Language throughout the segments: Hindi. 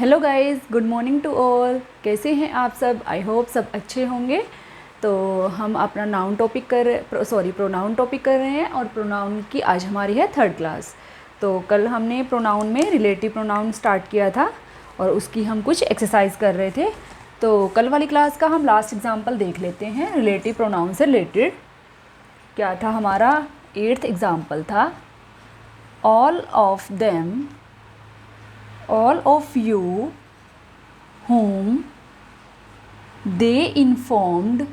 Hello guys, good morning to all. कैसे हैं आप सब? आई होप सब अच्छे होंगे। तो हम अपना प्रोनाउन टॉपिक कर रहे हैं और प्रोनाउन की आज हमारी है थर्ड क्लास। तो कल हमने प्रोनाउन में रिलेटिव प्रोनाउन स्टार्ट किया था और उसकी हम कुछ एक्सरसाइज कर रहे थे। तो कल वाली क्लास का हम लास्ट एग्जाम्पल देख लेते हैं रिलेटिव प्रोनाउन से रिलेटेड। क्या था हमारा? 8th एग्जाम्पल था, all of you whom they informed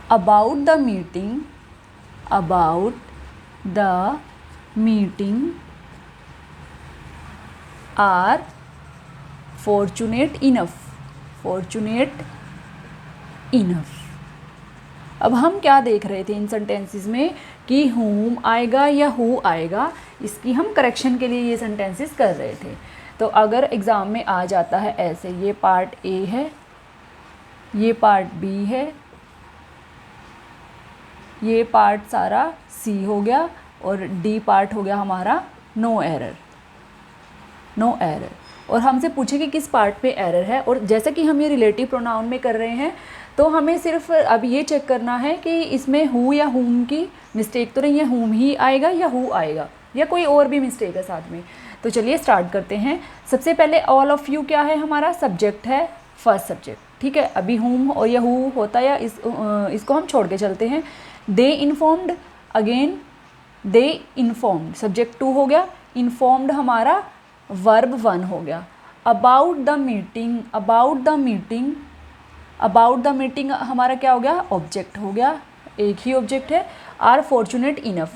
about the meeting are fortunate enough। अब हम क्या देख रहे थे इन सेंटेंसेस में कि whom आएगा या who आएगा, इसकी हम करेक्शन के लिए ये सेंटेंसेस कर रहे थे। तो अगर एग्ज़ाम में आ जाता है ऐसे, ये पार्ट ए है, ये पार्ट बी है, ये पार्ट सारा सी हो गया और डी पार्ट हो गया हमारा नो एरर। और हमसे पूछे कि किस पार्ट पे एरर है। और जैसा कि हम ये रिलेटिव प्रोनाउन में कर रहे हैं तो हमें सिर्फ अब ये चेक करना है कि इसमें हु या हुम की मिस्टेक तो नहीं है, हुम ही आएगा या हु आएगा या कोई और भी मिस्टेक है साथ में। तो चलिए स्टार्ट करते हैं। सबसे पहले ऑल ऑफ यू क्या है? हमारा सब्जेक्ट है, फर्स्ट सब्जेक्ट, ठीक है। अभी हुम और या हु होता या इसको हम छोड़ के चलते हैं। They informed, again they informed, subject 2 हो गया। इन्फॉर्म्ड हमारा वर्ब 1 हो गया। अबाउट द मीटिंग हमारा क्या हो गया? ऑब्जेक्ट हो गया, एक ही ऑब्जेक्ट है। आर फॉर्चुनेट इनफ,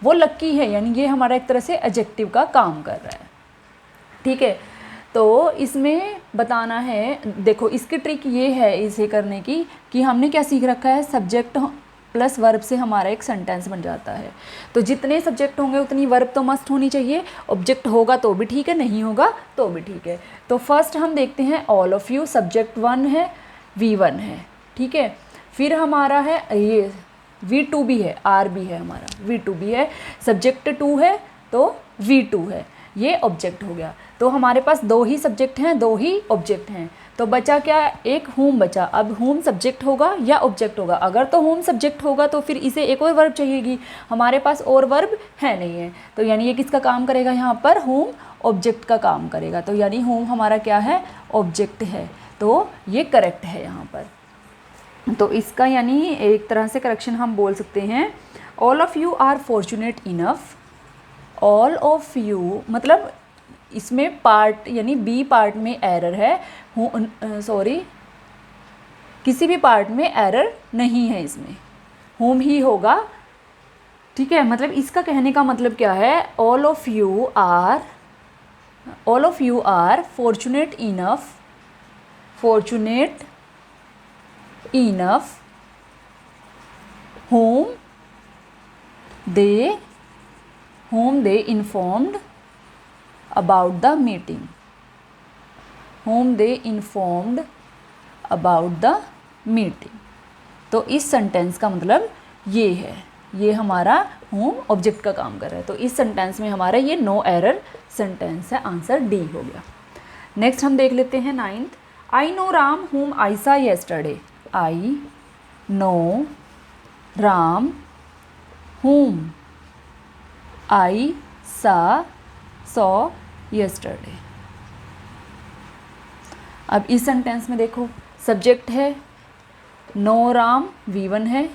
वो लक्की है, यानी ये हमारा एक तरह से एडजेक्टिव का काम कर रहा है, ठीक है। तो इसमें बताना है, देखो इसकी ट्रिक ये है इसे करने की कि हमने क्या सीख रखा है, सब्जेक्ट प्लस वर्ब से हमारा एक सेंटेंस बन जाता है। तो जितने सब्जेक्ट होंगे उतनी वर्ब तो मस्ट होनी चाहिए। ऑब्जेक्ट होगा तो भी ठीक है, नहीं होगा तो भी ठीक है। तो फर्स्ट हम देखते हैं ऑल ऑफ यू, सब्जेक्ट 1 है, V1 है, ठीक है। फिर हमारा है ये V2 भी है, R भी है, हमारा V2 भी है। सब्जेक्ट 2 है तो V2 है, ये ऑब्जेक्ट हो गया। तो हमारे पास 2 ही सब्जेक्ट हैं, 2 ही ऑब्जेक्ट हैं। तो बचा क्या? एक होम बचा। अब होम सब्जेक्ट होगा या ऑब्जेक्ट होगा? अगर तो होम सब्जेक्ट होगा तो फिर इसे एक और वर्ब चाहिएगी, हमारे पास और वर्ब है नहीं है। तो यानी ये किसका काम करेगा? यहाँ पर होम ऑब्जेक्ट का काम करेगा। तो यानी होम हमारा क्या है? ऑब्जेक्ट है। तो ये करेक्ट है यहाँ पर। तो इसका यानी एक तरह से करेक्शन हम बोल सकते हैं, all of you are fortunate enough. All of you मतलब इसमें पार्ट यानी बी पार्ट में एरर है, किसी भी पार्ट में एरर नहीं है, इसमें होम ही होगा, ठीक है। मतलब इसका कहने का मतलब क्या है? All of you are fortunate enough whom they informed about the meeting। तो इस सेंटेंस का मतलब ये है, ये हमारा होम ऑब्जेक्ट का काम कर रहा है। तो इस सेंटेंस में हमारा ये नो एरर सेंटेंस है, आंसर डी हो गया। नेक्स्ट हम देख लेते हैं 9th, I know Ram whom I saw yesterday। I know Ram whom I saw yesterday। अब इस सेंटेंस में देखो, सब्जेक्ट है नो राम, V1 है,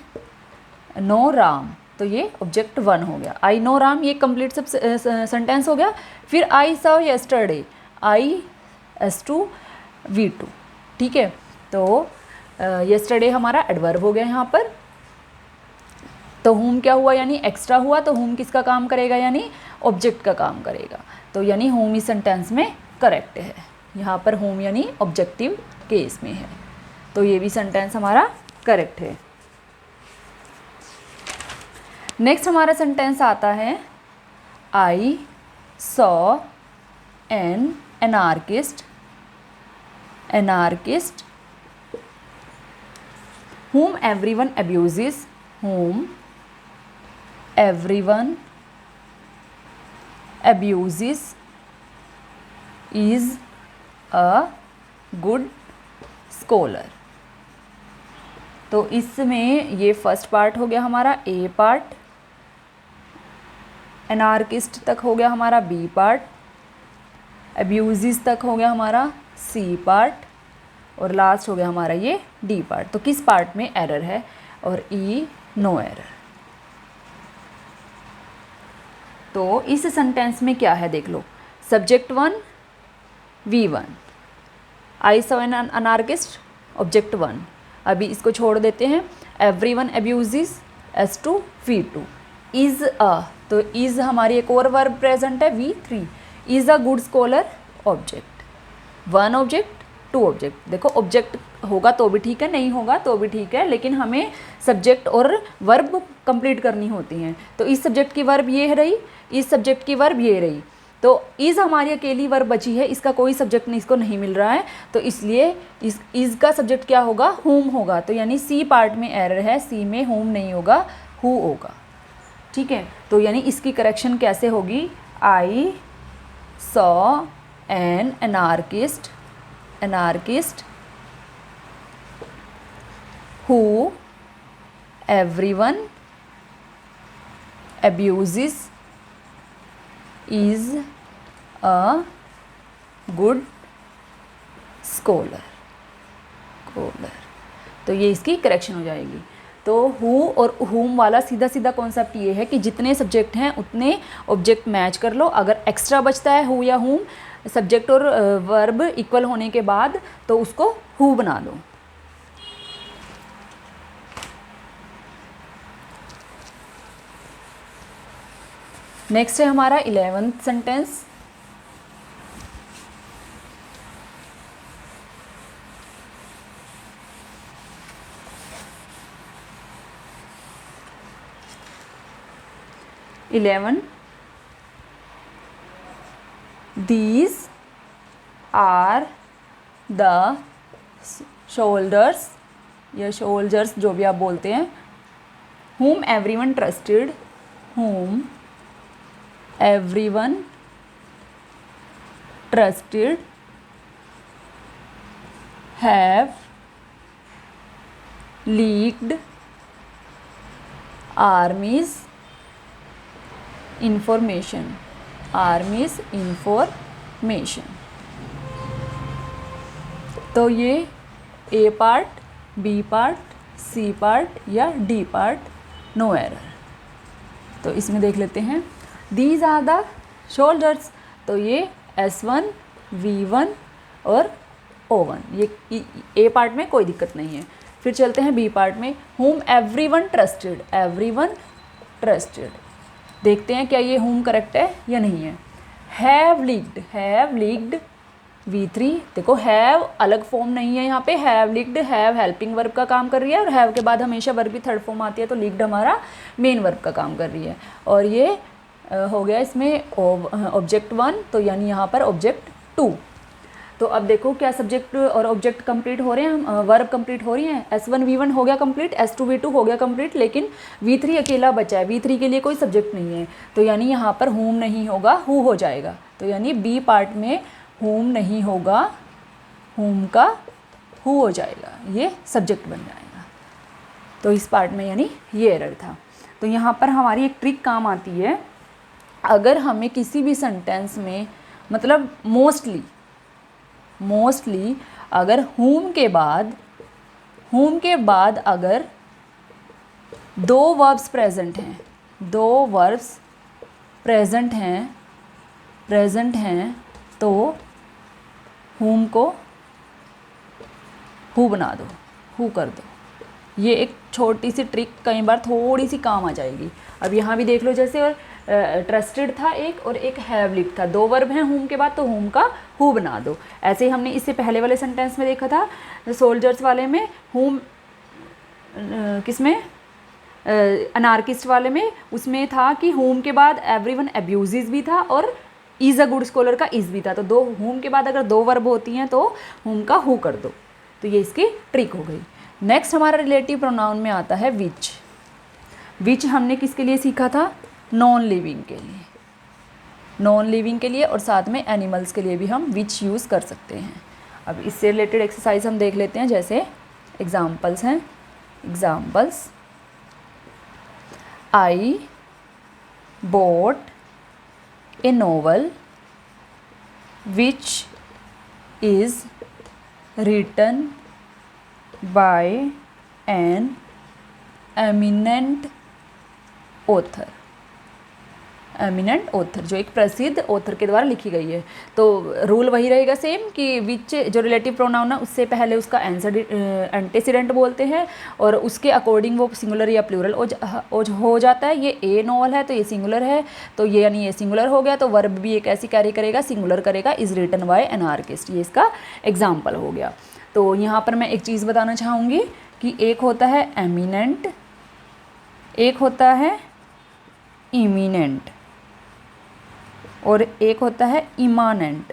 नो राम, तो ये ऑब्जेक्ट 1 हो गया। आई नो राम ये कंप्लीट सब सेंटेंस हो गया। फिर I saw yesterday, IS2 V2, ठीक है। तो यस्टरडे हमारा एडवर्ब हो गया यहाँ पर। तो होम क्या हुआ? यानी एक्स्ट्रा हुआ। तो होम किसका काम करेगा? यानी ऑब्जेक्ट का काम करेगा। तो यानी होम इस सेंटेंस में करेक्ट है। यहाँ पर होम यानी ऑब्जेक्टिव केस में है, तो ये भी सेंटेंस हमारा करेक्ट है। नेक्स्ट हमारा सेंटेंस आता है, I saw N anarchist whom everyone abuses, abuses is a good scholar। तो इसमें ये फर्स्ट पार्ट हो गया हमारा ए पार्ट, एनार्किस्ट तक हो गया हमारा बी पार्ट, अब्यूज़ तक हो गया हमारा सी पार्ट, और लास्ट हो गया हमारा ये डी पार्ट। तो किस पार्ट में एरर है, और ई नो एरर। तो इस सेंटेंस में क्या है देख लो, subject 1 V1, I saw an anarchist, object 1। अभी इसको छोड़ देते हैं, everyone abuses S2 V2, is a, तो इज़ हमारी एक और वर्ब प्रेजेंट है V3, is a good scholar object, 1 object 2 object. देखो ऑब्जेक्ट होगा तो भी ठीक है, नहीं होगा तो भी ठीक है, लेकिन हमें सब्जेक्ट और वर्ब कंप्लीट करनी होती हैं। तो इस सब्जेक्ट की वर्ब ये रही, इस सब्जेक्ट की वर्ब ये रही, तो इज़ हमारी अकेली वर्ब बची है, इसका कोई सब्जेक्ट नहीं, इसको नहीं मिल रहा है, तो इसलिए इस इज़ का सब्जेक्ट क्या होगा, हुम होगा। तो यानी सी पार्ट में एरर है, सी में हुम नहीं होगा, हु होगा। ठीक है, तो यानी इसकी करेक्शन कैसे होगी, आई saw N anarchist who everyone abuses is a good scholar। तो ये इसकी करेक्शन हो जाएगी। तो हु और हुम वाला सीधा सीधा कॉन्सेप्ट ये है कि जितने सब्जेक्ट हैं उतने ऑब्जेक्ट मैच कर लो। अगर एक्स्ट्रा बचता है हु या हुम, सब्जेक्ट और वर्ब इक्वल होने के बाद, तो उसको हु बना दो। नेक्स्ट है हमारा 11th sentence. These are the soldiers या soldiers जो भी आप बोलते हैं, whom everyone trusted have leaked army's information। तो ये A part, B part, C part या डी पार्ट, नो एरर। तो इसमें देख लेते हैं, दीज आर द शोल्डर्स, तो ये S1 V1 और O1, ये ए पार्ट में कोई दिक्कत नहीं है। फिर चलते हैं बी पार्ट में, whom everyone trusted, देखते हैं क्या ये whom करेक्ट है या नहीं है। have leaked V3, देखो have अलग फॉर्म नहीं है यहाँ पे, have leaked have helping verb का काम कर रही है, और have के बाद हमेशा वर्ब की थर्ड फॉर्म आती है, तो leaked हमारा मेन वर्ब का काम कर रही है। और ये हो गया इसमें ऑब्जेक्ट 1, तो यानी यहाँ पर ऑब्जेक्ट 2। तो अब देखो क्या सब्जेक्ट और ऑब्जेक्ट कंप्लीट हो रहे हैं, वर्ब कंप्लीट हो रही हैं। S1 V1 हो गया कंप्लीट, S2 V2 हो गया कंप्लीट, लेकिन V3 अकेला बचा है, V3 के लिए कोई सब्जेक्ट नहीं है, तो यानी यहाँ पर whom नहीं होगा, हु हो जाएगा। तो यानी बी पार्ट में whom नहीं होगा, whom का हु हो जाएगा, ये सब्जेक्ट बन जाएगा। तो इस पार्ट में यानी ये एरर था। तो यहाँ पर हमारी एक ट्रिक काम आती है, अगर हमें किसी भी सेंटेंस में, मतलब मोस्टली अगर whom के बाद अगर दो वर्ब्स प्रेजेंट हैं तो whom को हु बना दो, हु कर दो। ये एक छोटी सी ट्रिक कई बार थोड़ी सी काम आ जाएगी। अब यहाँ भी देख लो, जैसे और ट्रस्टेड था एक, और एक हैव लिव्ड था, दो वर्ब हैं whom के बाद, तो whom का हु बना दो। ऐसे ही हमने इससे पहले वाले सेंटेंस में देखा था, सोल्जर्स वाले में whom, किसमें, अनार्किस्ट वाले में, उसमें था कि whom के बाद एवरीवन अब्यूजेस भी था, और इज़ अ गुड स्कॉलर का इज़ भी था। तो दो whom के बाद अगर दो वर्ब होती हैं तो whom का हु कर दो। तो ये इसकी ट्रिक हो गई। नेक्स्ट हमारा रिलेटिव प्रोनाउन में आता है विच हमने किसके लिए सीखा था, नॉन लिविंग के लिए। नॉन लिविंग के लिए और साथ में एनिमल्स के लिए भी हम विच यूज़ कर सकते हैं। अब इससे रिलेटेड एक्सरसाइज हम देख लेते हैं, जैसे एग्जाम्पल्स हैं। Examples, I bought a novel which is written by an eminent author। Eminent author जो एक प्रसिद्ध ऑथर के द्वारा लिखी गई है। तो रूल वही रहेगा सेम कि विच जो रिलेटिव प्रोनाउन है उससे पहले उसका आंसर एंटेसिडेंट बोलते हैं और उसके अकॉर्डिंग वो सिंगुलर या प्लूरल हो जाता है। ये ए नॉवल है तो ये सिंगुलर है, तो ये यानी ये सिंगुलर हो गया, तो वर्ब भी एक ऐसी कैरी करेगा, सिंगुलर करेगा, is written by an artist. ये इसका एग्जाम्पल हो गया। तो यहाँ पर मैं एक चीज़ बताना चाहूँगी कि एक होता है एमिनेंट, एक होता है इमिनेंट और एक होता है इमानेंट।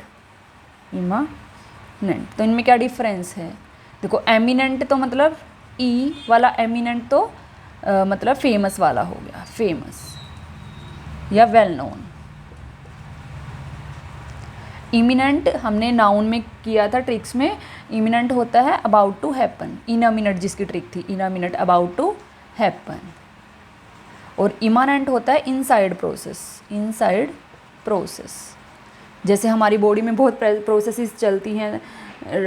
इमानेंट तो इनमें क्या डिफरेंस है? देखो एमिनेंट तो मतलब ई वाला एमिनेंट तो मतलब फेमस वाला हो गया, फेमस या वेल नोन। इमिनेंट हमने नाउन में किया था ट्रिक्स में, इमिनेंट होता है अबाउट टू हैपन। इनमिनेट जिसकी ट्रिक थी, इनमिनेट अबाउट टू हैपन। और इमानेंट होता है इनसाइड प्रोसेस, इनसाइड प्रोसेस। जैसे हमारी बॉडी में बहुत प्रोसेसेस चलती हैं,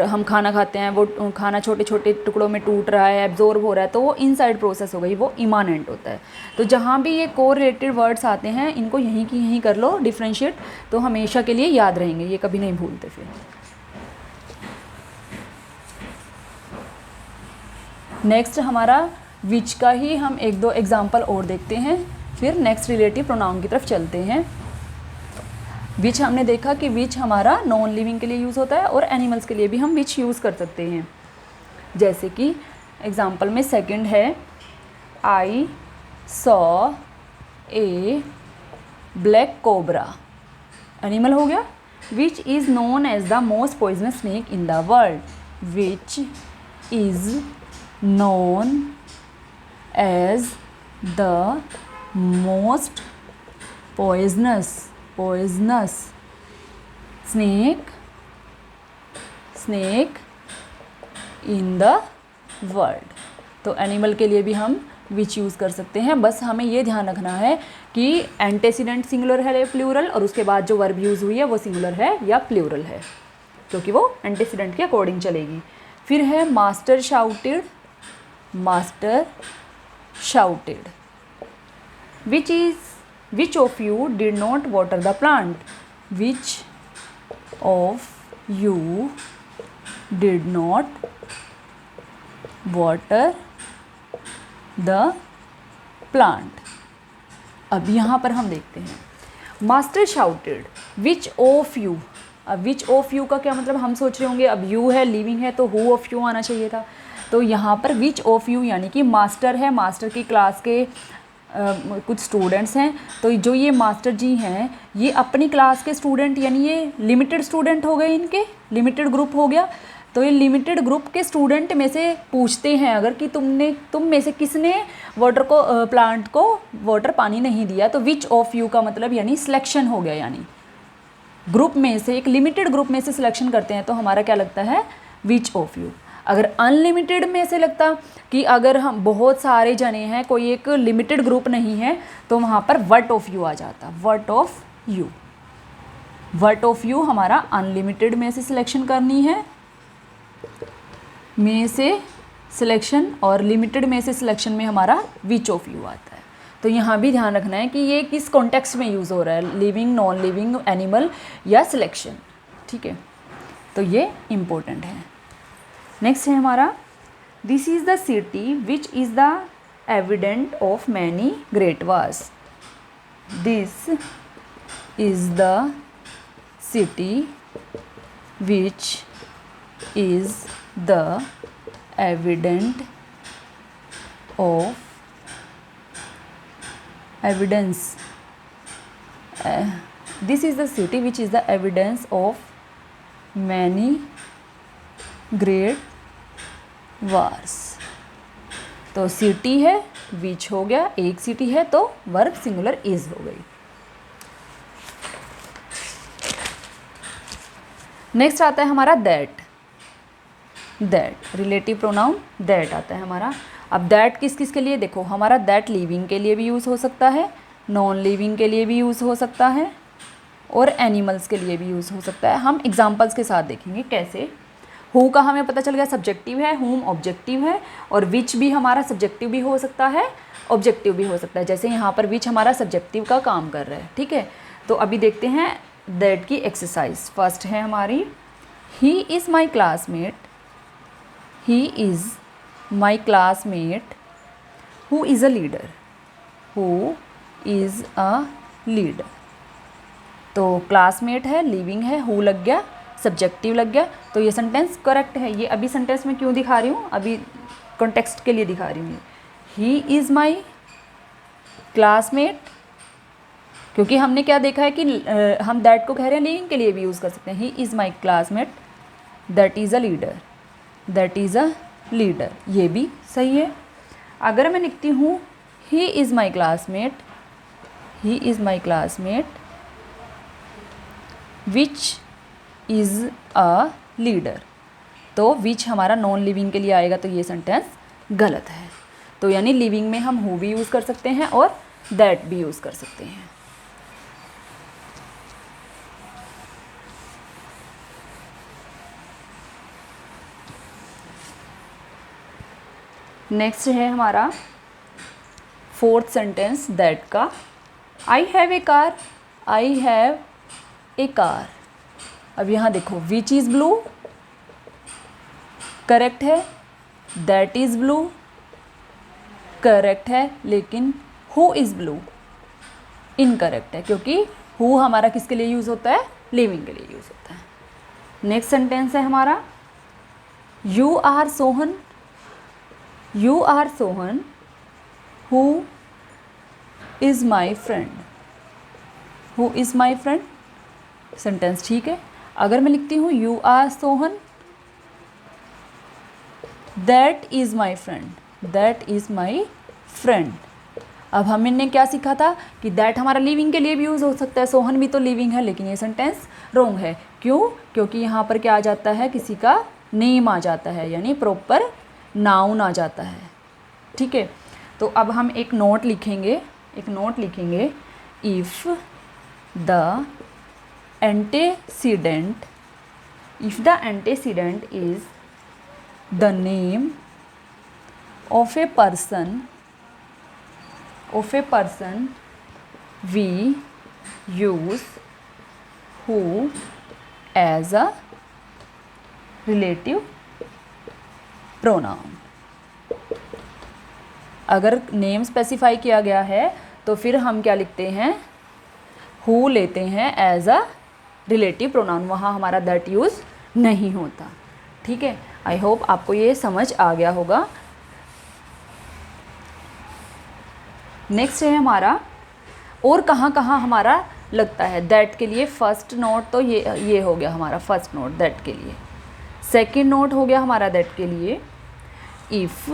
हम खाना खाते हैं, वो खाना छोटे छोटे टुकड़ों में टूट रहा है, एब्जॉर्ब हो रहा है, तो वो इनसाइड प्रोसेस हो गई, वो इमानेंट होता है। तो जहाँ भी ये को रिलेटेड वर्ड्स आते हैं इनको यहीं की यहीं कर लो डिफ्रेंशिएट, तो हमेशा के लिए याद रहेंगे, ये कभी नहीं भूलते। फिर नेक्स्ट हमारा विच का ही हम एक दो एग्जाम्पल और देखते हैं, फिर नेक्स्ट रिलेटिव प्रोनाउन की तरफ चलते हैं। विच हमने देखा कि विच हमारा नॉन लिविंग के लिए यूज़ होता है और एनिमल्स के लिए भी हम विच यूज़ कर सकते हैं। जैसे कि एग्जाम्पल में सेकंड है, I saw a black cobra. Animal हो गया। Which is known as the most poisonous snake in the world. Which is known as the most poisonous snake in the world। तो एनिमल के लिए भी हम विच यूज़ कर सकते हैं। बस हमें ये ध्यान रखना है कि एंटेसिडेंट सिंगुलर है या प्लूरल, और उसके बाद जो वर्ब यूज़ हुई है वो सिंगुलर है या प्लूरल है, क्योंकि वो एंटेसिडेंट के अकॉर्डिंग चलेगी। फिर है master shouted, master shouted. Which of you did not water the plant? Which of you did not water the plant? अब यहाँ पर हम देखते हैं master shouted, which of you. अब विच ऑफ यू का क्या मतलब, हम सोच रहे होंगे अब यू है, लिविंग है, तो हु ऑफ यू आना चाहिए था। तो यहाँ पर विच ऑफ यू यानी कि मास्टर है, मास्टर की क्लास के कुछ स्टूडेंट्स हैं। तो जो ये मास्टर जी हैं ये अपनी क्लास के स्टूडेंट, यानी ये लिमिटेड स्टूडेंट हो गए, इनके लिमिटेड ग्रुप हो गया। तो ये लिमिटेड ग्रुप के स्टूडेंट में से पूछते हैं अगर कि तुम में से किसने प्लांट को वाटर पानी नहीं दिया, तो विच ऑफ यू का मतलब यानी सिलेक्शन हो गया, यानी ग्रुप में से एक लिमिटेड ग्रुप में से सिलेक्शन करते हैं, तो हमारा क्या लगता है विच ऑफ यू। अगर अनलिमिटेड में से लगता कि अगर हम बहुत सारे जने हैं, कोई एक लिमिटेड ग्रुप नहीं है, तो वहाँ पर वट ऑफ यू आ जाता, what of you. What of you हमारा अनलिमिटेड में से सिलेक्शन करनी है, में से सिलेक्शन, और लिमिटेड में से सिलेक्शन में हमारा विच ऑफ यू आता है। तो यहाँ भी ध्यान रखना है कि ये किस कॉन्टेक्स्ट में यूज़ हो रहा है, लिविंग, नॉन लिविंग, एनिमल या सिलेक्शन, ठीक है। तो ये इम्पोर्टेंट है। नेक्स्ट है हमारा, this is the city which is the evident of many great wars. This is the city which is the evident of evidence this is the city which is the evidence of many great wars। तो सिटी है, विच हो गया, एक सिटी है, तो वर्ब सिंगुलर इज हो गई। नेक्स्ट आता है हमारा दैट। रिलेटिव प्रोनाउन दैट आता है हमारा। अब दैट किस किस के लिए, देखो हमारा दैट लिविंग के लिए भी यूज़ हो सकता है, नॉन लिविंग के लिए भी यूज़ हो सकता है और एनिमल्स के लिए भी यूज़ हो सकता है। हम एग्जांपल्स के साथ देखेंगे कैसे। हु का हमें पता चल गया सब्जेक्टिव है, हुम ऑब्जेक्टिव है, और विच भी हमारा सब्जेक्टिव भी हो सकता है, ऑब्जेक्टिव भी हो सकता है। जैसे यहाँ पर विच हमारा सब्जेक्टिव का काम कर रहा है, ठीक है। तो अभी देखते हैं दैट की एक्सरसाइज। फर्स्ट है हमारी, he is my classmate, he is my classmate who is a leader, who is a leader. तो क्लासमेट है, लिविंग है, हु लग गया, सब्जेक्टिव लग गया, तो ये सेंटेंस करेक्ट है। ये अभी सेंटेंस में क्यों दिखा रही हूँ, अभी कॉन्टेक्स्ट के लिए दिखा रही हूँ। ही इज़ माई क्लासमेट, क्योंकि हमने क्या देखा है कि हम दैट को कह रहे हैं लिविंग के लिए भी यूज़ कर सकते हैं। He is my classmate that is a leader, that is a leader, ये भी सही है। अगर मैं लिखती हूँ he is my classmate, he is my classmate which is a leader, तो विच हमारा नॉन लिविंग के लिए आएगा, तो ये सेंटेंस गलत है। तो यानी लिविंग में हम हु भी यूज़ कर सकते हैं और दैट भी यूज़ कर सकते हैं। नेक्स्ट है हमारा फोर्थ सेंटेंस दैट का। I have a car, I have a car. अब यहाँ देखो विच इज़ ब्लू करेक्ट है, दैट इज़ ब्लू करेक्ट है, लेकिन हु इज़ ब्लू इनकरेक्ट है, क्योंकि हु हमारा किसके लिए यूज़ होता है, लिविंग के लिए यूज़ होता है। नेक्स्ट सेंटेंस है हमारा, you are Sohan, you are Sohan who is my friend, who is my friend, sentence ठीक है। अगर मैं लिखती हूँ you are Sohan that is my friend, that is my friend. अब हमने क्या सीखा था कि दैट हमारा लिविंग के लिए भी यूज़ हो सकता है, सोहन भी तो लिविंग है, लेकिन ये सेंटेंस रॉन्ग है। क्यों, क्योंकि यहाँ पर क्या आ जाता है, किसी का नेम आ जाता है, यानी प्रॉपर नाउन आ जाता है, ठीक है। तो अब हम एक नोट लिखेंगे, एक नोट लिखेंगे, if the antecedent, if the antecedent is the name of a person, we use who as a relative pronoun। अगर नेम स्पेसिफाई किया गया है तो फिर हम क्या लिखते हैं, हु लेते हैं एज अ रिलेटिव प्रोनाउन, वहाँ हमारा दैट यूज़ नहीं होता, ठीक है। आई होप आपको ये समझ आ गया होगा। नेक्स्ट है हमारा, और कहाँ कहाँ हमारा लगता है दैट के लिए। फर्स्ट नोट तो ये हो गया हमारा फर्स्ट नोट दैट के लिए। सेकंड नोट हो गया हमारा दैट के लिए, इफ़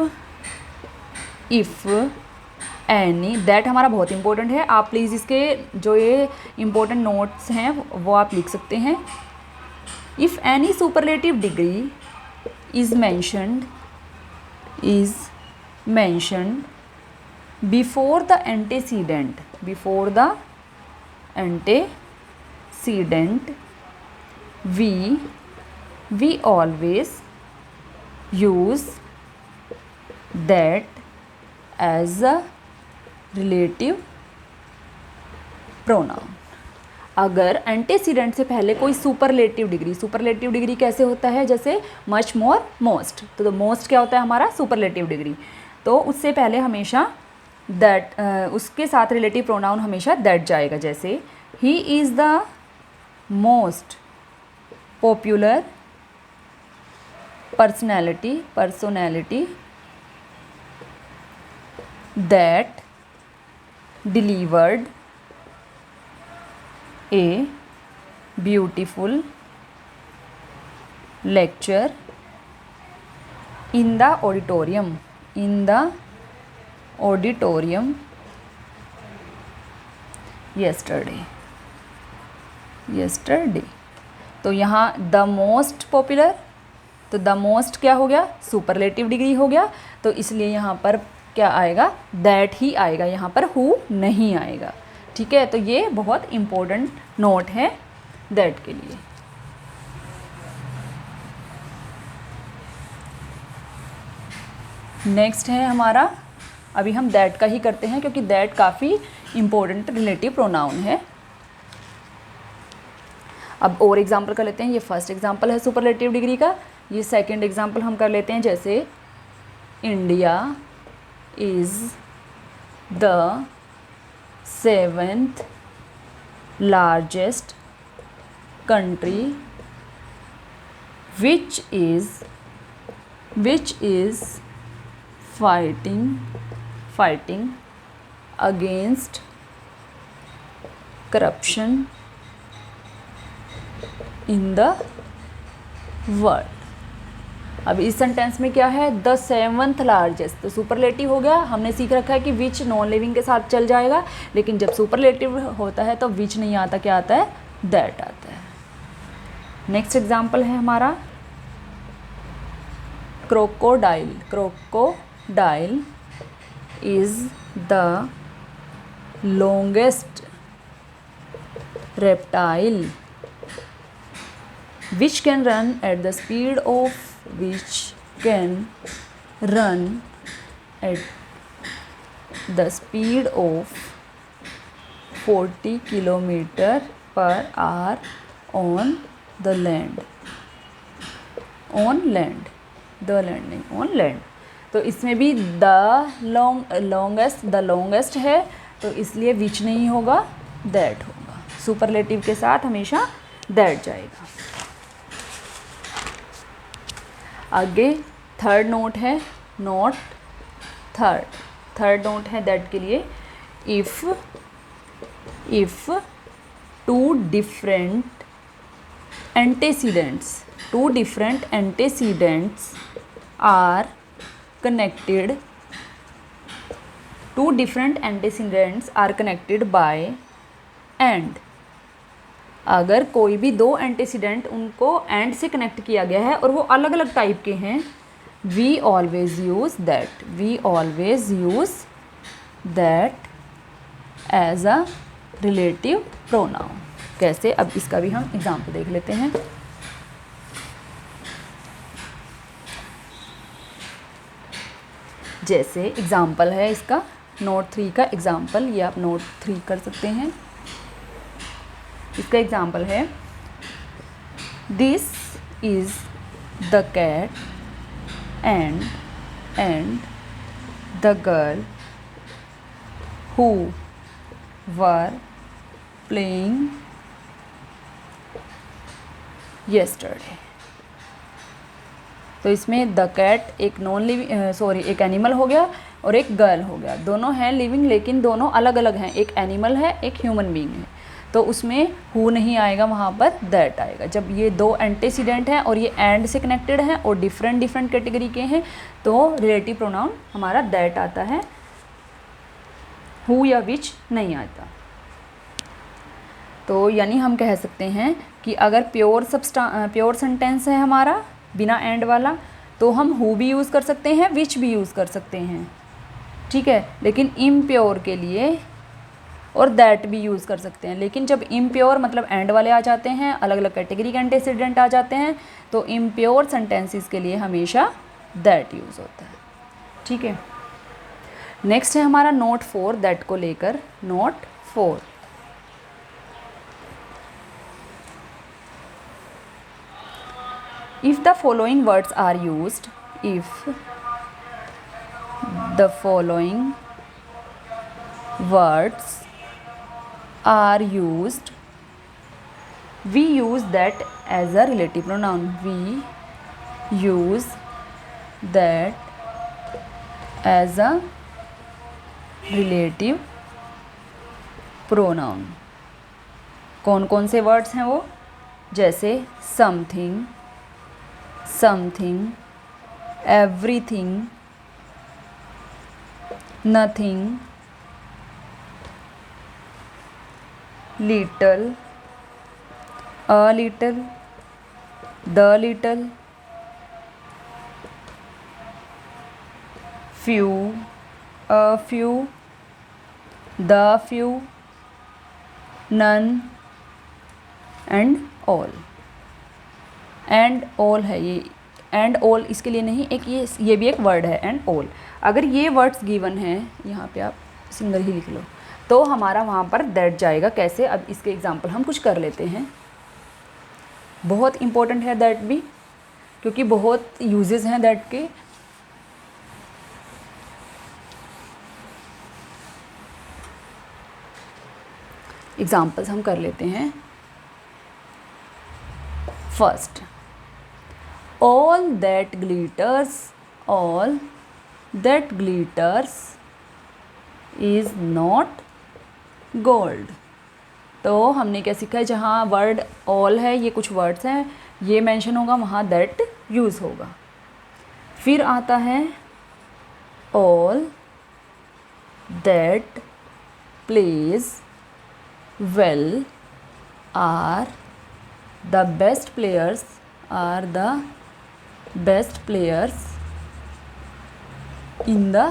एनी, दैट हमारा बहुत इंपॉर्टेंट है। आप प्लीज़ इसके जो ये इंपॉर्टेंट नोट्स हैं वो आप लिख सकते हैं। If any superlative degree is mentioned before the antecedent, we always use that as a relative pronoun। अगर एंटेसीडेंट से पहले कोई सुपरलेटिव डिग्री कैसे होता है, जैसे मच, मोर, मोस्ट, तो मोस्ट क्या होता है हमारा सुपरलेटिव डिग्री, तो उससे पहले हमेशा दैट, उसके साथ रिलेटिव प्रोनाउन हमेशा दैट जाएगा। जैसे he is the most popular personality that delivered a beautiful lecture in the auditorium, yesterday। तो यहाँ द मोस्ट पॉपुलर, तो द मोस्ट क्या हो गया, सुपरलेटिव डिग्री हो गया, तो इसलिए यहाँ पर क्या आएगा, दैट ही आएगा, यहाँ पर हु नहीं आएगा। ठीक है, तो ये बहुत इम्पोर्टेंट नोट है दैट के लिए। नेक्स्ट है हमारा, अभी हम दैट का ही करते हैं क्योंकि दैट काफ़ी इम्पोर्टेंट रिलेटिव प्रोनाउन है। अब और एग्जाम्पल कर लेते हैं। ये फर्स्ट एग्जाम्पल है सुपरलेटिव डिग्री का। ये सेकंड एग्जाम्पल हम कर लेते हैं, जैसे India is the 7th largest country which is fighting against corruption in the world। अब इस सेंटेंस में क्या है, द 7th लार्जेस्ट, तो सुपरलेटिव हो गया। हमने सीख रखा है कि विच नॉन लिविंग के साथ चल जाएगा, लेकिन जब सुपरलेटिव होता है तो विच नहीं आता, क्या आता है, दैट आता है। नेक्स्ट एग्जाम्पल है हमारा crocodile. Crocodile is the longest reptile which can run at the speed of 40 kilometre per hour on land। तो इसमें भी द लॉन्गेस्ट है, तो इसलिए विच नहीं होगा, दैट होगा। सुपरलेटिव के साथ हमेशा दैट जाएगा। आगे थर्ड नोट है, नोट थर्ड नोट है दैट के लिए, if two different antecedents are connected by and। अगर कोई भी दो एंटेसीडेंट उनको एंड से कनेक्ट किया गया है और वो अलग अलग टाइप के हैं, we always use that as a relative pronoun. कैसे, अब इसका भी हम एग्जाम्पल देख लेते हैं। जैसे एग्ज़ाम्पल है इसका नोट 3 का एग्ज़ाम्पल, ये आप नोट 3 कर सकते हैं। इसका एग्ज़ाम्पल है, this is the cat and the girl who were playing yesterday. तो इसमें द कैट एक एक एनिमल हो गया और एक गर्ल हो गया। दोनों हैं लिविंग, लेकिन दोनों अलग अलग हैं, एक एनिमल है एक ह्यूमन बीइंग है। तो उसमें हु नहीं आएगा, वहाँ पर दैट आएगा। जब ये दो एंटेसीडेंट हैं और ये एंड से कनेक्टेड हैं और डिफरेंट कैटेगरी के हैं, तो रिलेटिव प्रोनाउन हमारा दैट आता है, हु या विच नहीं आता। तो यानी हम कह सकते हैं कि अगर प्योर सेंटेंस है हमारा बिना एंड वाला, तो हम हु भी यूज़ कर सकते हैं, विच भी यूज़ कर सकते हैं, ठीक है। लेकिन इम्प्योर के लिए और दैट भी यूज़ कर सकते हैं। लेकिन जब इम्प्योर मतलब एंड वाले आ जाते हैं, अलग अलग कैटेगरी के एंटेसीडेंट आ जाते हैं, तो इम्प्योर सेंटेंसेस के लिए हमेशा दैट यूज़ होता है, ठीक है। नेक्स्ट है हमारा नोट 4, दैट को लेकर note 4। If the following words are used, we use that as a relative pronoun। We use that as a relative pronoun। कौन कौन से वर्ड्स हैं वो, जैसे something, everything, nothing, little, a little, the little, few, a few, the few, none, and all. And all है ये, एंड ऑल इसके लिए नहीं, एक ये भी एक वर्ड है एंड ऑल। अगर ये वर्ड्स गिवन हैं, यहाँ पे आप सिंगल ही लिख लो, तो हमारा वहाँ पर दैट जाएगा। कैसे, अब इसके एग्जांपल हम कुछ कर लेते हैं। बहुत इम्पोर्टेंट है दैट भी, क्योंकि बहुत यूजेस हैं दैट के। एग्जांपल्स हम कर लेते हैं। First, all that glitters is not gold। तो हमने क्या सीखा है, जहाँ वर्ड all है, ये कुछ वर्ड्स हैं, ये मेंशन होगा, वहाँ that यूज़ होगा। फिर आता है all that plays well are the best players in the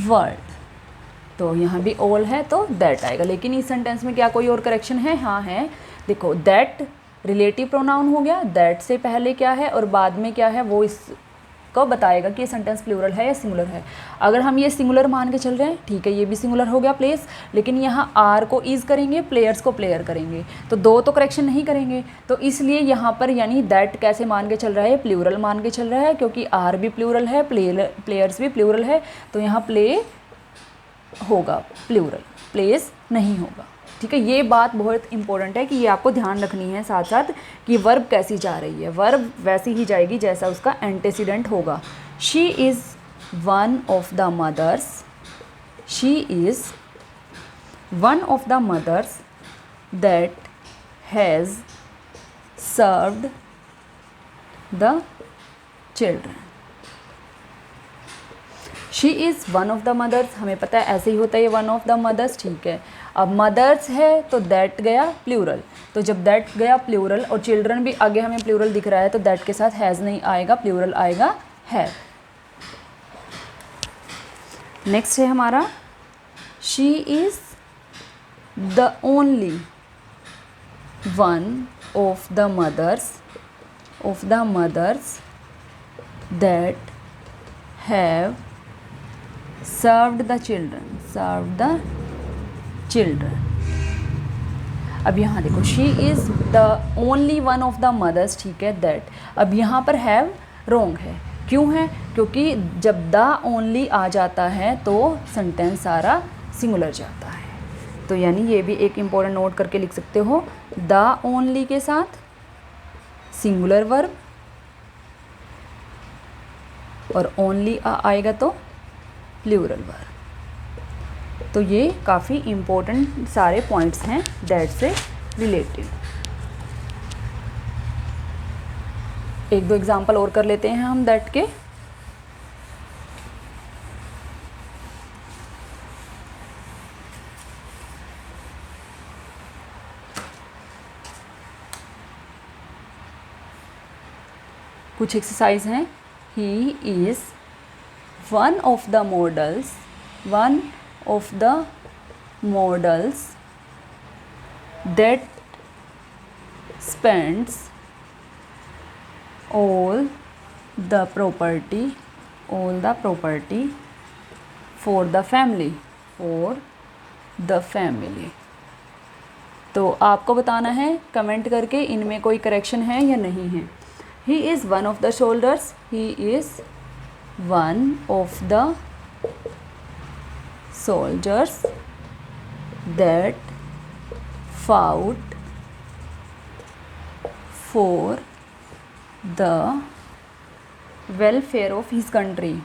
world। तो यहाँ भी all है तो that आएगा। लेकिन इस सेंटेंस में क्या कोई और करेक्शन है? हाँ है। देखो, that रिलेटिव प्रोनाउन हो गया, that से पहले क्या है और बाद में क्या है, वो इसको बताएगा कि ये सेंटेंस प्लूरल है या सिंगुलर है। अगर हम ये सिंगुलर मान के चल रहे हैं, ठीक है, ये भी सिंगुलर हो गया प्लेस, लेकिन यहाँ आर को इज़ करेंगे, प्लेयर्स को प्लेयर करेंगे, तो दो तो करेक्शन नहीं करेंगे। तो इसलिए यहाँ पर यानी दैट कैसे मान के चल रहा है, प्लूरल मान के चल रहा है, क्योंकि आर भी प्लूरल है, प्लेयर्स भी प्लूरल है, तो यहाँ प्ले होगा प्लूरल, प्लेस नहीं होगा। ठीक है, ये बात बहुत इंपॉर्टेंट है कि ये आपको ध्यान रखनी है साथ साथ कि वर्ब कैसी जा रही है। वर्ब वैसी ही जाएगी जैसा उसका एंटेसिडेंट होगा। She is one of the mothers, she is one of the mothers that has served the children. She is one of the mothers, हमें पता है ऐसे ही होता है ये वन ऑफ द मदर्स। ठीक है, अब मदर्स है तो दैट गया प्लूरल, तो जब दैट गया प्लूरल और चिल्ड्रन भी आगे हमें प्लूरल दिख रहा है, तो दैट के साथ हैज़ नहीं आएगा, प्लूरल आएगा हैव। नेक्स्ट है हमारा, she is the only one of the mothers that have served the children. अब यहाँ देखो, she is the only one of the mothers, ठीक है, दैट। अब यहाँ पर हैव रोंग है, क्यों है? क्योंकि जब द ओनली आ जाता है तो सेंटेंस सारा सिंगुलर जाता है। तो यानी ये भी एक इम्पोर्टेंट नोट करके लिख सकते हो, द ओनली के साथ सिंगुलर वर्ब और ओनली आएगा तो प्लूरल वर्ब। तो ये काफ़ी इम्पोर्टेंट सारे पॉइंट्स हैं दैट से रिलेटेड। एक दो एग्जांपल और कर लेते हैं हम दैट के। कुछ एक्सरसाइज हैं। He is one of the models that spends all the property for the family। तो आपको बताना है कमेंट करके इनमें कोई करेक्शन है या नहीं है। He is one of the shoulders, he is one of the soldiers that fought for the welfare of his country,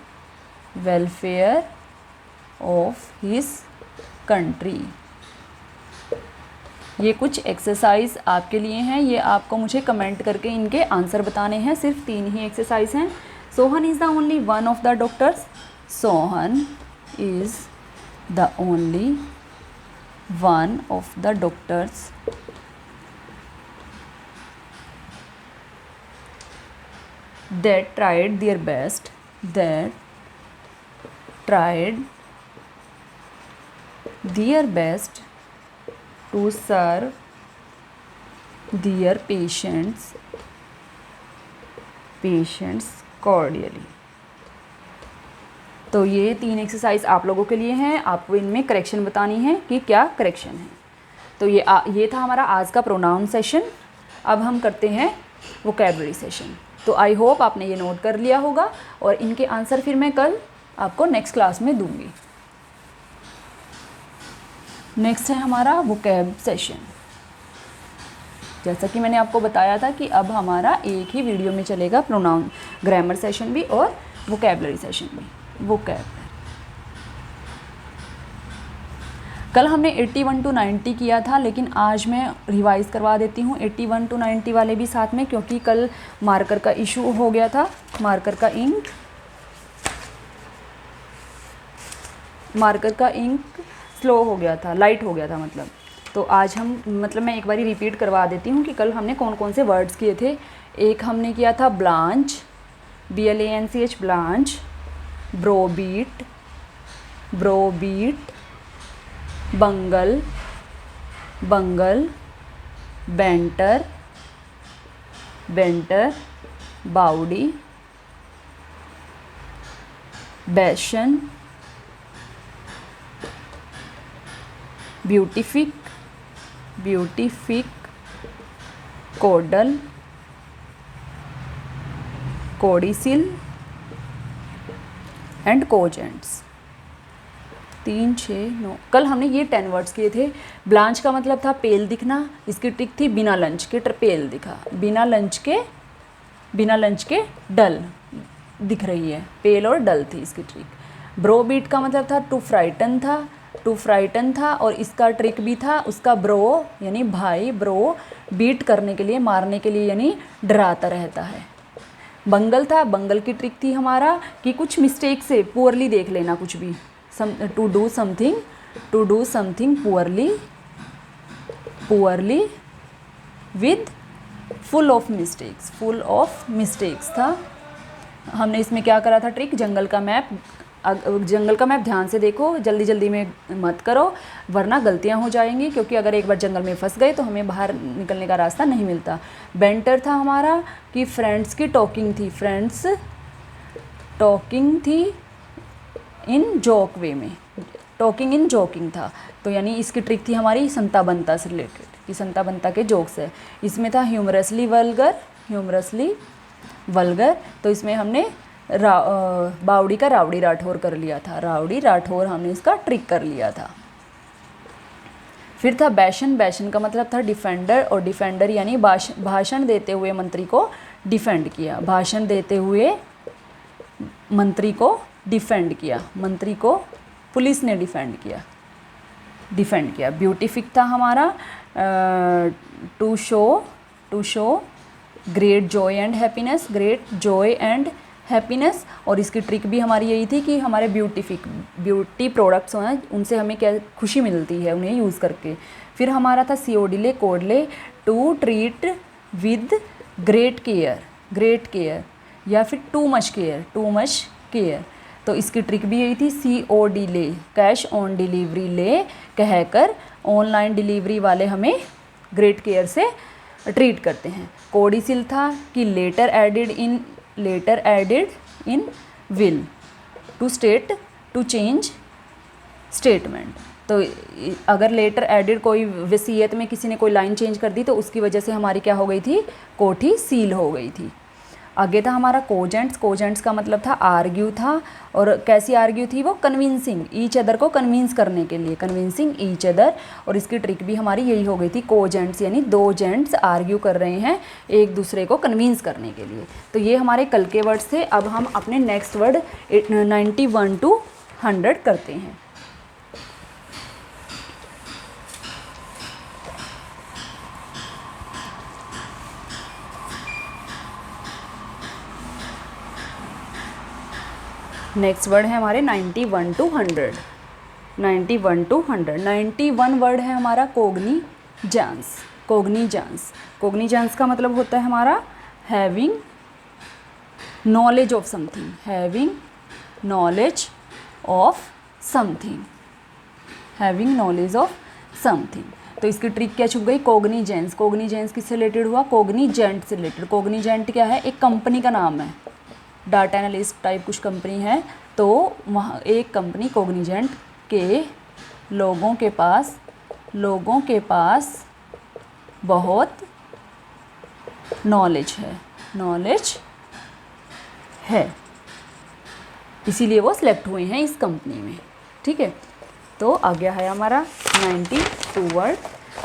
ये कुछ एक्सरसाइज आपके लिए हैं, ये आपको मुझे कमेंट करके इनके आंसर बताने हैं। सिर्फ 3 ही एक्सरसाइज हैं। Sohan is the only one of the doctors, Sohan is the only one of the doctors that tried their best, that tried their best to serve their patients cordially। तो ये 3 एक्सरसाइज आप लोगों के लिए हैं, आपको इनमें करेक्शन बतानी है कि क्या करेक्शन है। तो ये था हमारा आज का प्रोनाउन सेशन। अब हम करते हैं वोकैबुलरी सेशन। तो आई होप आपने ये नोट कर लिया होगा और इनके आंसर फिर मैं कल आपको नेक्स्ट क्लास में दूंगी। नेक्स्ट है हमारा वोकैब सेशन। जैसा कि मैंने आपको बताया था कि अब हमारा एक ही वीडियो में चलेगा प्रोनाउन ग्रामर सेशन भी और वोकैबुलरी सेशन भी। वोकैब कल हमने 81 to 90 किया था, लेकिन आज मैं रिवाइज़ करवा देती हूँ 81 to 90 वाले भी साथ में, क्योंकि कल मार्कर का इशू हो गया था, मार्कर का इंक स्लो हो गया था, लाइट हो गया था मतलब। तो आज हम मैं एक बारी रिपीट करवा देती हूँ कि कल हमने कौन कौन से वर्ड्स किए थे। एक हमने किया था blanch, BLANCH blanch, browbeat, bungle, banter, bawdy, बैशन, beatific, coddle, codicil and cogents. 3, 6, 9। कल हमने ये 10 वर्ड्स किए थे। ब्लांच का मतलब था पेल दिखना, इसकी ट्रिक थी बिना लंच के पेल दिखा, बिना लंच के डल दिख रही है, पेल और डल थी इसकी ट्रिक। ब्रोबीट का मतलब था टू फ्राइटन था और इसका ट्रिक भी था उसका ब्रो यानी भाई, ब्रो बीट करने के लिए, मारने के लिए यानी डराता रहता है। बंगल था, बंगल की ट्रिक थी हमारा कि कुछ मिस्टेक से पुअरली देख लेना, कुछ भी to do something poorly with full of mistakes था। हमने इसमें क्या करा था ट्रिक, जंगल का मैप ध्यान से देखो, जल्दी में मत करो वरना गलतियां हो जाएंगी, क्योंकि अगर एक बार जंगल में फंस गए तो हमें बाहर निकलने का रास्ता नहीं मिलता। बेंटर था हमारा कि फ्रेंड्स की टॉकिंग थी इन जोक वे में, टॉकिंग इन जोकिंग था, तो यानी इसकी ट्रिक थी हमारी संता बंता से रिलेटेड कि संता बंता के जोक्स है। इसमें था ह्यूमरसली वल्गर, तो इसमें हमने बावड़ी का रावड़ी राठौर कर लिया था, रावड़ी राठौर हमने इसका ट्रिक कर लिया था। फिर था बैशन का मतलब था डिफेंडर, और डिफेंडर यानी भाषण देते हुए मंत्री को डिफेंड किया, भाषण देते हुए मंत्री को डिफेंड किया, मंत्री को पुलिस ने डिफेंड किया। ब्यूटिफिक था हमारा to show great joy and happiness, और इसकी ट्रिक भी हमारी यही थी कि हमारे ब्यूटी प्रोडक्ट्स हैं उनसे हमें क्या खुशी मिलती है उन्हें यूज़ करके। फिर हमारा था coddle to treat with great care या फिर टू मच केयर, तो इसकी ट्रिक भी यही थी COD ले, कैश ऑन डिलीवरी ले कहकर ऑनलाइन डिलीवरी वाले हमें ग्रेट केयर से ट्रीट करते हैं। कोडिसिल था कि letter added in will to change statement, तो अगर लेटर एडेड कोई वसीयत में किसी ने कोई लाइन चेंज कर दी तो उसकी वजह से हमारी क्या हो गई थी, कोठी सील हो गई थी। आगे था हमारा कोजेंट्स का मतलब था आर्ग्यू था, और कैसी आर्ग्यू थी वो, कन्विंसिंग ईच अदर को कन्विंस करने के लिए, कन्विंसिंग ईच अदर, और इसकी ट्रिक भी हमारी यही हो गई थी। कोजेंट्स यानी 2 जेंट्स आर्ग्यू कर रहे हैं एक दूसरे को कन्विंस करने के लिए। तो ये हमारे कल के वर्ड्स थे। अब हम अपने नेक्स्ट वर्ड 91 to 100 करते हैं। नेक्स्ट वर्ड है हमारे 91 to 100। 91 वर्ड है हमारा कोग्निजांस का मतलब होता है हमारा having knowledge of something, having knowledge of something, having knowledge of something. तो इसकी ट्रिक क्या छुप गई, कोग्निजेंस। कोग्निजेंस किससे रिलेटेड हुआ, कोग्निजेंट से रिलेटेड। कोग्निजेंट क्या है, एक कंपनी का नाम है, डाटा एनालिस्ट टाइप कुछ कंपनी है, तो वहाँ एक कंपनी कोग्निजेंट के लोगों के पास बहुत नॉलेज है, इसीलिए वो सिलेक्ट हुए हैं इस कंपनी में। ठीक है, तो आ गया है हमारा 92 वर्ड।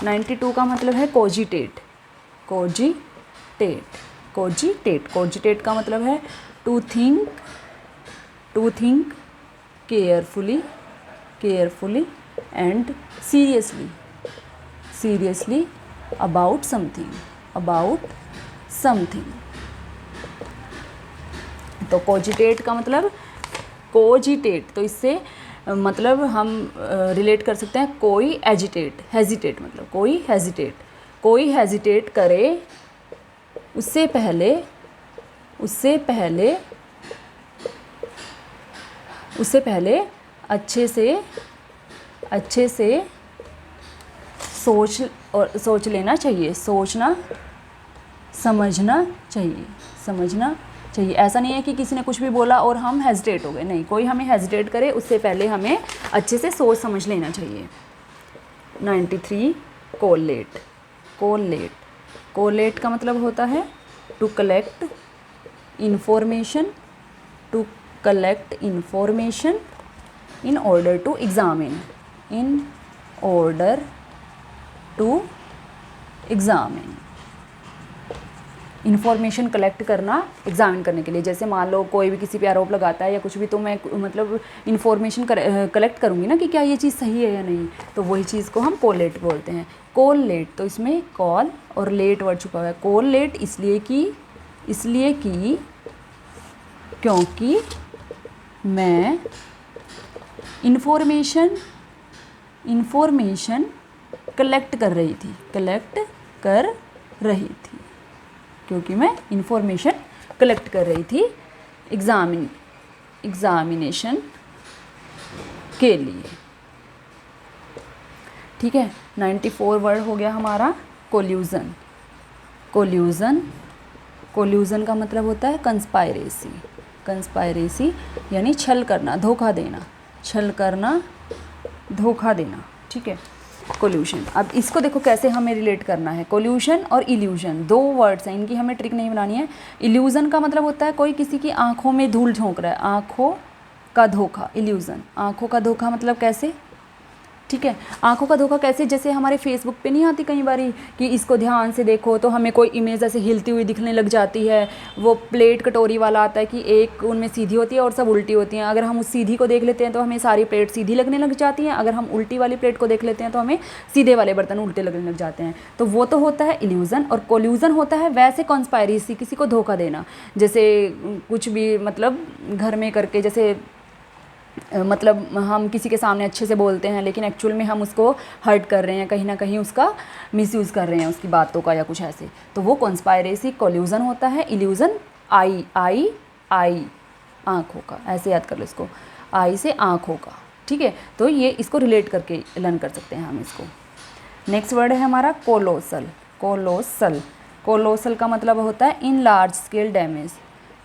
92 का मतलब है कोजिटेट। कोजिटेट का मतलब है to think carefully and seriously about something. तो कोजिटेट का मतलब कोजिटेट, तो इससे मतलब हम रिलेट कर सकते हैं कोई हेजिटेट मतलब कोई हेजिटेट करे उससे पहले अच्छे से सोच लेना चाहिए, समझना चाहिए। ऐसा नहीं है कि किसी ने कुछ भी बोला और हम हेजिटेट हो गए, नहीं, कोई हमें हेजिटेट करे उससे पहले हमें अच्छे से सोच समझ लेना चाहिए। 93 कोलेट का मतलब होता है to collect information in order to examine, information collect करना एग्जामिन करने के लिए। जैसे मान लो कोई भी किसी पे आरोप लगाता है या कुछ भी, तो मैं मतलब इन्फॉर्मेशन कलेक्ट करूँगी ना कि क्या ये चीज़ सही है या नहीं, तो वही चीज़ को हम कोलेट बोलते हैं। कोलेट, तो इसमें कॉल और लेट वर्ड छुपा हुआ है। कोलेट इसलिए कि क्योंकि मैं इन्फॉर्मेशन कलेक्ट कर रही थी, क्योंकि मैं इंफॉर्मेशन कलेक्ट कर रही थी एग्जामिनेशन के लिए। ठीक है, 94 वर्ड हो गया हमारा कोल्यूज़न का मतलब होता है कंस्पायरेसी यानी छल करना, धोखा देना। ठीक है, कोल्यूशन। अब इसको देखो कैसे हमें रिलेट करना है। कोल्यूशन और इल्यूजन दो वर्ड्स हैं, इनकी हमें ट्रिक नहीं बनानी है। इल्यूजन का मतलब होता है कोई किसी की आंखों में धूल झोंक रहा है, आंखों का धोखा। इल्यूजन, आंखों का धोखा मतलब कैसे, ठीक है, आंखों का धोखा कैसे, जैसे हमारे फेसबुक पे नहीं आती कई बारी कि इसको ध्यान से देखो तो हमें कोई इमेज ऐसे हिलती हुई दिखने लग जाती है। वो प्लेट कटोरी वाला आता है कि एक उनमें सीधी होती है और सब उल्टी होती हैं। अगर हम उस सीधी को देख लेते हैं तो हमें सारी प्लेट सीधी लगने लग जाती हैं, अगर हम उल्टी वाली प्लेट को देख लेते हैं तो हमें सीधे वाले बर्तन उल्टे लगने लग जाते हैं। तो वो तो होता है इल्यूज़न। और कोल्यूज़न होता है वैसे कॉन्स्पायरेसी, किसी को धोखा देना, जैसे कुछ भी मतलब घर में करके, जैसे मतलब हम किसी के सामने अच्छे से बोलते हैं लेकिन एक्चुअल में हम उसको हर्ट कर रहे हैं, कहीं ना कहीं उसका मिसयूज़ कर रहे हैं उसकी बातों का या कुछ ऐसे, तो वो कॉन्स्पायरेसी कोल्यूज़न होता है। इल्यूज़न आई आँखों का, ऐसे याद कर लो इसको, आई से आँखों का। ठीक है, तो ये इसको रिलेट करके लर्न कर सकते हैं हम इसको। नेक्स्ट वर्ड है हमारा कोलोसल का मतलब होता है in large scale damage.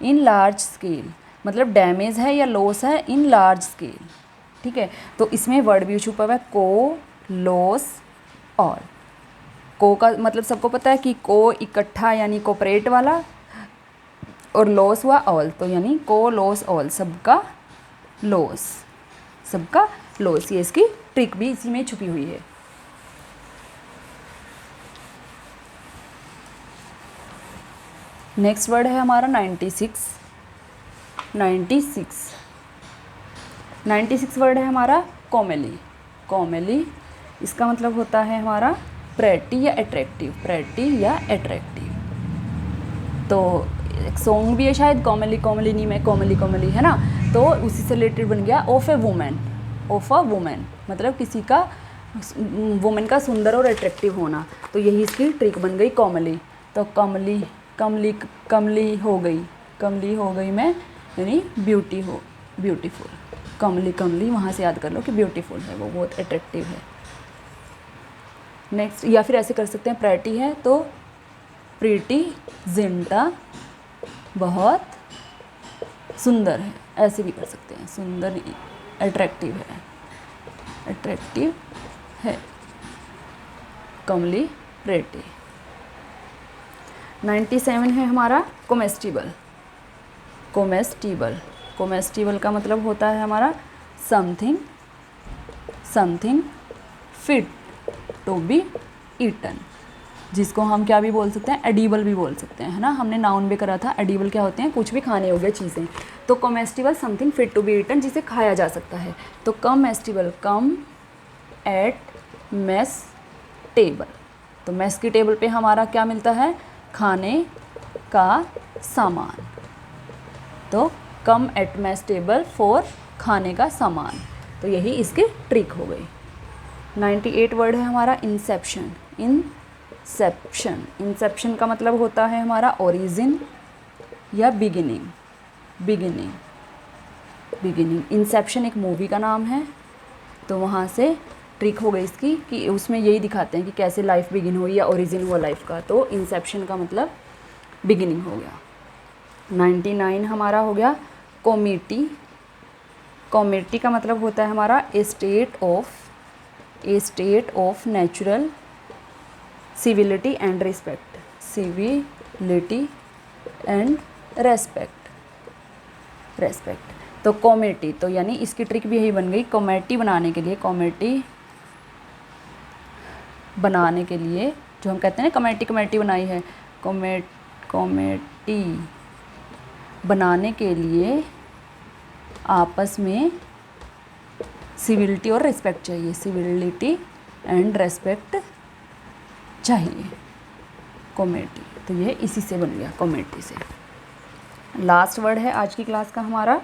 In large scale मतलब डैमेज है या लॉस है इन लार्ज स्केल। ठीक है, तो इसमें वर्ड भी छुपा हुआ है को, लॉस, ऑल। को का मतलब सबको पता है कि को इकट्ठा यानी कोऑपरेट वाला, और लॉस हुआ ऑल, तो यानी को, लॉस, ऑल, सबका लॉस। ये इसकी ट्रिक भी इसी में छुपी हुई है। नेक्स्ट वर्ड है हमारा 96 वर्ड है हमारा कॉमेली। इसका मतलब होता है हमारा प्रेटी या अट्रैक्टिव। तो एक सॉन्ग भी है शायद, कॉमेली नहीं, मैं कॉमेली है ना, तो उसी से रिलेटेड बन गया ऑफ अ वुमेन मतलब किसी का, वुमेन का सुंदर और अट्रैक्टिव होना। तो यही इसकी ट्रिक बन गई कॉमेली। तो कमली हो गई, कमली हो गई मैं, यानी ब्यूटीफुल। कमली वहाँ से याद कर लो कि ब्यूटीफुल है, वो बहुत अट्रैक्टिव है। नेक्स्ट, या फिर ऐसे कर सकते हैं प्रेटी है तो प्रीटी, जिंटा बहुत सुंदर है, ऐसे भी कर सकते हैं। सुंदर अट्रैक्टिव है, कमली प्रेटी। 97 है हमारा कॉमेस्टिबल। कॉमेस्टिबल का मतलब होता है हमारा something fit to be eaten, जिसको हम क्या भी बोल सकते हैं, एडिबल भी बोल सकते हैं, है ना। हमने नाउन भी करा था। एडिबल क्या होते हैं, कुछ भी खाने योग्य चीज़ें। तो comestible something fit to be eaten, जिसे खाया जा सकता है। तो comestible, come at mess table. तो मेस की टेबल पे हमारा क्या मिलता है, खाने का सामान। तो come at mess table for खाने का सामान। तो यही इसकी ट्रिक हो गई। 98 वर्ड है हमारा इंसेप्शन। इंसेप्शन का मतलब होता है हमारा ओरिजिन या बिगिनिंग। इंसेप्शन एक मूवी का नाम है। तो वहाँ से ट्रिक हो गई इसकी कि उसमें यही दिखाते हैं कि कैसे लाइफ बिगिन हुई या ओरिजिन हुआ लाइफ का। तो इंसेप्शन का मतलब बिगिनिंग हो गया। 99 हमारा हो गया कॉमेटी का मतलब होता है हमारा a state of natural civility and respect. तो कॉमेटी, तो यानी इसकी ट्रिक भी यही बन गई। कॉमेटी बनाने के लिए जो हम कहते हैं ना कमेटी बनाई है, कॉमेटी बनाने के लिए आपस में सिविलिटी और रिस्पेक्ट चाहिए। सिविलिटी एंड रेस्पेक्ट चाहिए कॉमेटी। तो ये इसी से बन गया, कॉमेटी से। लास्ट वर्ड है आज की क्लास का हमारा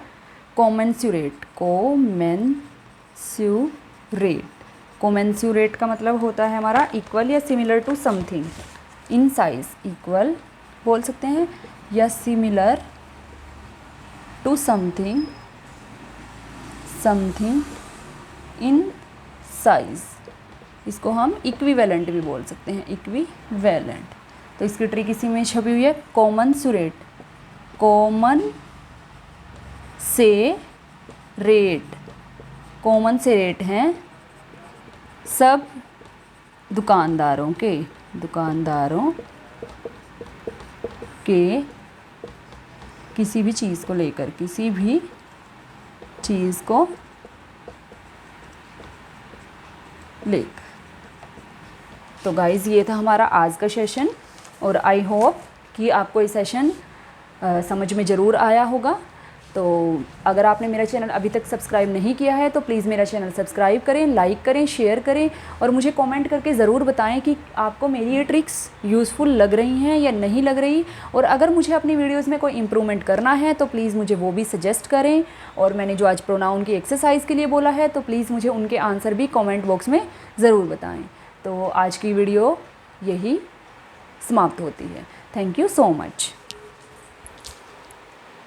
कॉमेंस्यूरेट। कॉमेंस्यूरेट का मतलब होता है हमारा इक्वल या similar to something in size. Equal बोल सकते हैं या similar to something in size. इसको हम इक्विवेलेंट भी बोल सकते हैं, इक्विवेलेंट। तो इसकी ट्रिक इसी में छपी हुई है। कॉमन से रेट हैं सब दुकानदारों के किसी भी चीज़ को लेकर, तो गाइज़ ये था हमारा आज का सेशन, और आई होप कि आपको ये सेशन समझ में ज़रूर आया होगा। तो अगर आपने मेरा चैनल अभी तक सब्सक्राइब नहीं किया है तो प्लीज़ मेरा चैनल सब्सक्राइब करें, लाइक करें, शेयर करें, और मुझे कमेंट करके ज़रूर बताएं कि आपको मेरी ये ट्रिक्स यूज़फुल लग रही हैं या नहीं लग रही। और अगर मुझे अपनी वीडियोज़ में कोई इम्प्रूवमेंट करना है तो प्लीज़ मुझे वो भी सजेस्ट करें। और मैंने जो आज प्रोनाउन की एक्सरसाइज के लिए बोला है तो प्लीज़ मुझे उनके आंसर भी कॉमेंट बॉक्स में ज़रूर बताएँ। तो आज की वीडियो यही समाप्त होती है। Thank you so much.